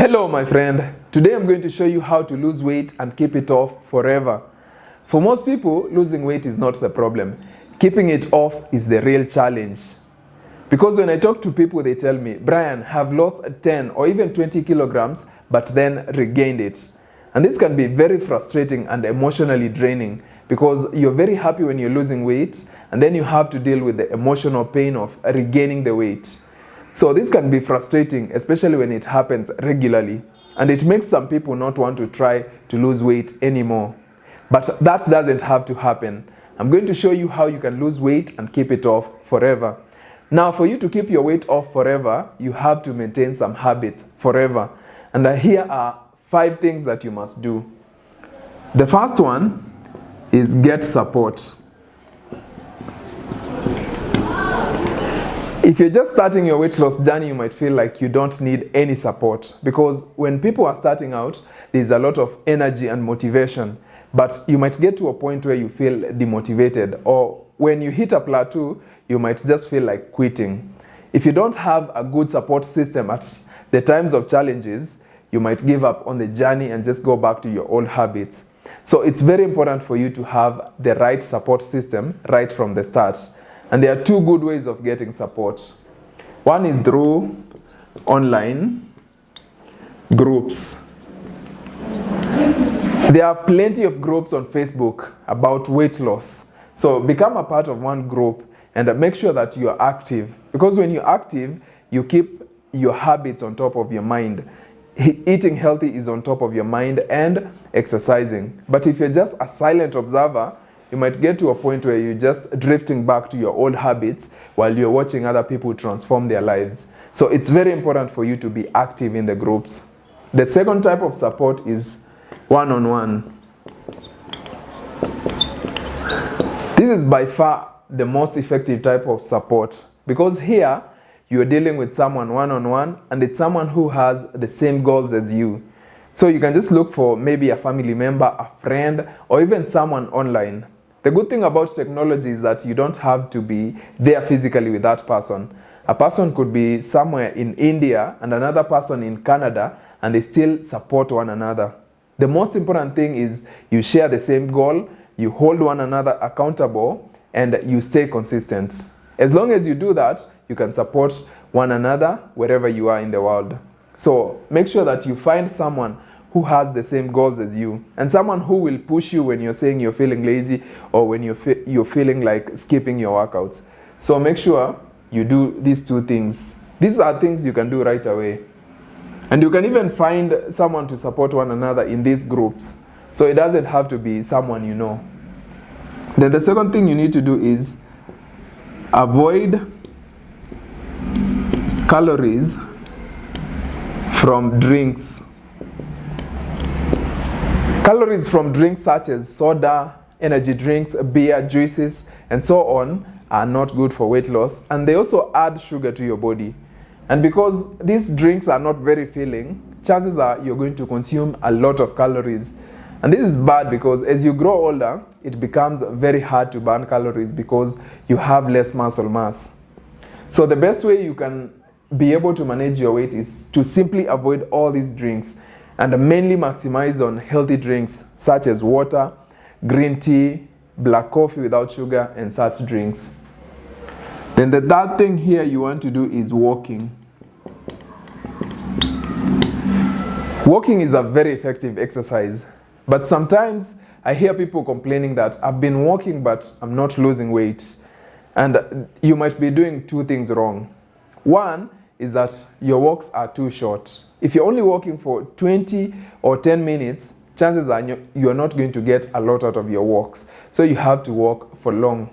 Hello my friend, today I'm going to show you how to lose weight and keep it off forever. For most people, losing weight is not the problem. Keeping it off is the real challenge. Because when I talk to people, they tell me, Brian, have lost 10 or even 20 kilograms, but then regained it. And this can be very frustrating and emotionally draining because you're very happy when you're losing weight and then you have to deal with the emotional pain of regaining the weight. So this can be frustrating, especially when it happens regularly, and it makes some people not want to try to lose weight anymore. But that doesn't have to happen. I'm going to show you how you can lose weight and keep it off forever. Now, for you to keep your weight off forever, you have to maintain some habits forever. And here are 5 things that you must do. The first one is get support. If you're just starting your weight loss journey, you might feel like you don't need any support, because when people are starting out, there's a lot of energy and motivation, but you might get to a point where you feel demotivated, or when you hit a plateau, you might just feel like quitting. If you don't have a good support system at the times of challenges, you might give up on the journey and just go back to your old habits. So it's very important for you to have the right support system right from the start. And there are 2 good ways of getting support. One is through online groups. There are plenty of groups on Facebook about weight loss. So become a part of one group and make sure that you are active. Because when you're active, you keep your habits on top of your mind. Eating healthy is on top of your mind, and exercising. But if you're just a silent observer, you might get to a point where you're just drifting back to your old habits while you're watching other people transform their lives. So it's very important for you to be active in the groups. The second type of support is one-on-one. This is by far the most effective type of support, because here you're dealing with someone one-on-one, and it's someone who has the same goals as you. So you can just look for maybe a family member, a friend, or even someone online. The good thing about technology is that you don't have to be there physically with that person. A person could be somewhere in India and another person in Canada, and they still support one another. The most important thing is you share the same goal, you hold one another accountable, and you stay consistent. As long as you do that, you can support one another wherever you are in the world. So make sure that you find someone who has the same goals as you, and someone who will push you when you're saying you're feeling lazy, or when you're feeling like skipping your workouts. So make sure you do these 2 things. These are things you can do right away. And you can even find someone to support one another in these groups. So it doesn't have to be someone you know. Then the second thing you need to do is avoid calories from drinks. Calories from drinks such as soda, energy drinks, beer, juices, and so on are not good for weight loss, and they also add sugar to your body. And because these drinks are not very filling, chances are you're going to consume a lot of calories. And this is bad because as you grow older, it becomes very hard to burn calories because you have less muscle mass. So the best way you can be able to manage your weight is to simply avoid all these drinks, and mainly maximize on healthy drinks such as water, green tea, black coffee without sugar, and such drinks. Then the third thing here you want to do is walking. Walking is a very effective exercise, but sometimes I hear people complaining that I've been walking but I'm not losing weight. And you might be doing 2 things wrong. One is that your walks are too short. If you're only walking for 20 or 10 minutes, chances are you're not going to get a lot out of your walks. So you have to walk for long.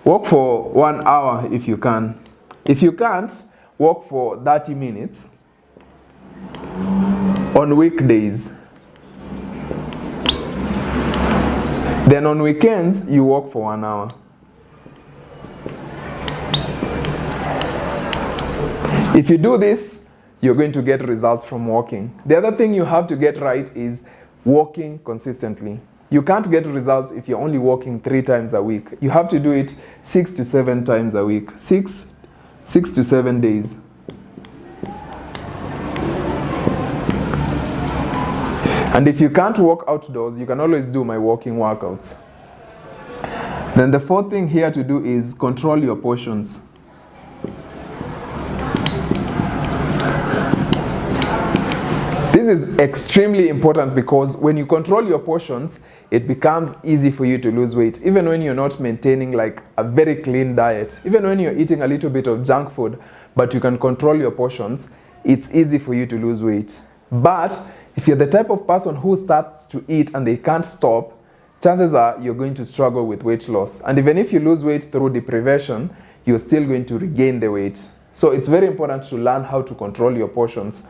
Walk for 1 hour if you can. If you can't, walk for 30 minutes on weekdays. Then on weekends, you walk for 1 hour. If you do this, you're going to get results from walking. The other thing you have to get right is walking consistently. You can't get results if you're only walking 3 times a week. You have to do it 6 to 7 times a week. 6 to 7 days. And if you can't walk outdoors, you can always do my walking workouts. Then the fourth thing here to do is control your portions. This is extremely important because when you control your portions, it becomes easy for you to lose weight, even when you're not maintaining like a very clean diet, even when you're eating a little bit of junk food, but you can control your portions, it's easy for you to lose weight. But if you're the type of person who starts to eat and they can't stop, chances are you're going to struggle with weight loss. And even if you lose weight through deprivation, you're still going to regain the weight. So it's very important to learn how to control your portions.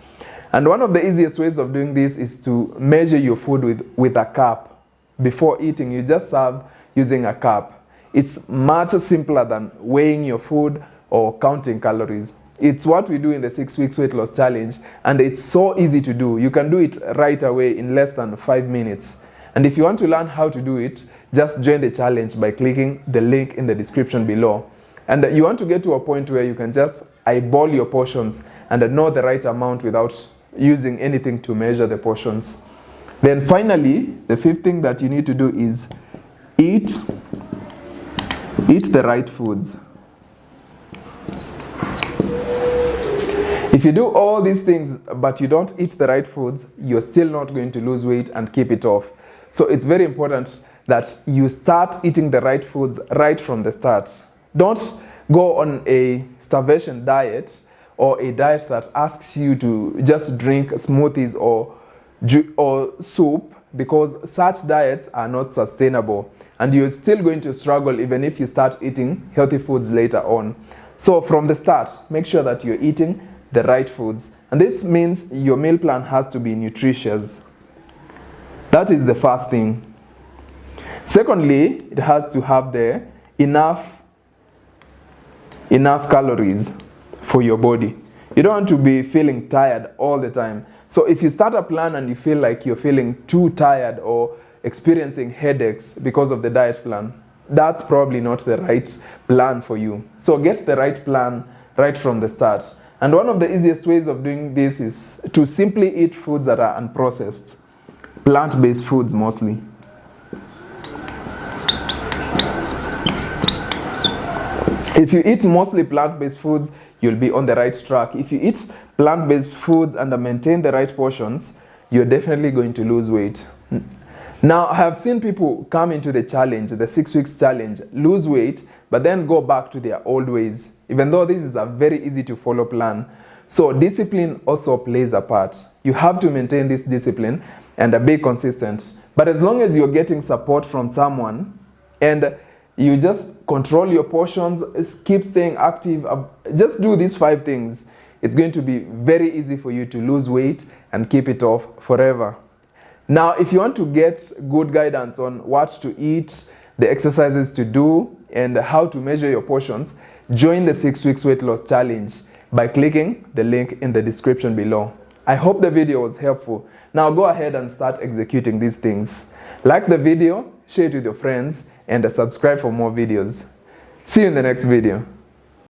And one of the easiest ways of doing this is to measure your food with a cup. Before eating, you just serve using a cup. It's much simpler than weighing your food or counting calories. It's what we do in the 6 weeks weight loss challenge, and it's so easy to do. You can do it right away in less than 5 minutes. And if you want to learn how to do it, just join the challenge by clicking the link in the description below. And you want to get to a point where you can just eyeball your portions and know the right amount without using anything to measure the portions. Then finally, the fifth thing that you need to do is eat the right foods. If you do all these things but you don't eat the right foods, you're still not going to lose weight and keep it off. So it's very important that you start eating the right foods right from the start. Don't go on a starvation diet or a diet that asks you to just drink smoothies or soup, because such diets are not sustainable and you're still going to struggle even if you start eating healthy foods later on. So from the start, make sure that you're eating the right foods, and this means your meal plan has to be nutritious. That is the first thing. Secondly, it has to have the enough calories for your body. You don't want to be feeling tired all the time. So if you start a plan and you feel like you're feeling too tired or experiencing headaches because of the diet plan, that's probably not the right plan for you. So get the right plan right from the start. And one of the easiest ways of doing this is to simply eat foods that are unprocessed. Plant-based foods mostly. If you eat mostly plant-based foods, you'll be on the right track. If you eat plant-based foods and maintain the right portions, you're definitely going to lose weight. Now, I have seen people come into the challenge, the 6 weeks challenge, lose weight, but then go back to their old ways, even though this is a very easy to follow plan. So discipline also plays a part. You have to maintain this discipline and be consistent. But as long as you're getting support from someone and you just control your portions, keep staying active, just do these 5 things, it's going to be very easy for you to lose weight and keep it off forever. Now, if you want to get good guidance on what to eat, the exercises to do, and how to measure your portions, join the 6 weeks weight loss challenge by clicking the link in the description below. I hope the video was helpful. Now go ahead and start executing these things. Like the video, share it with your friends, and subscribe for more videos. See you in the next video.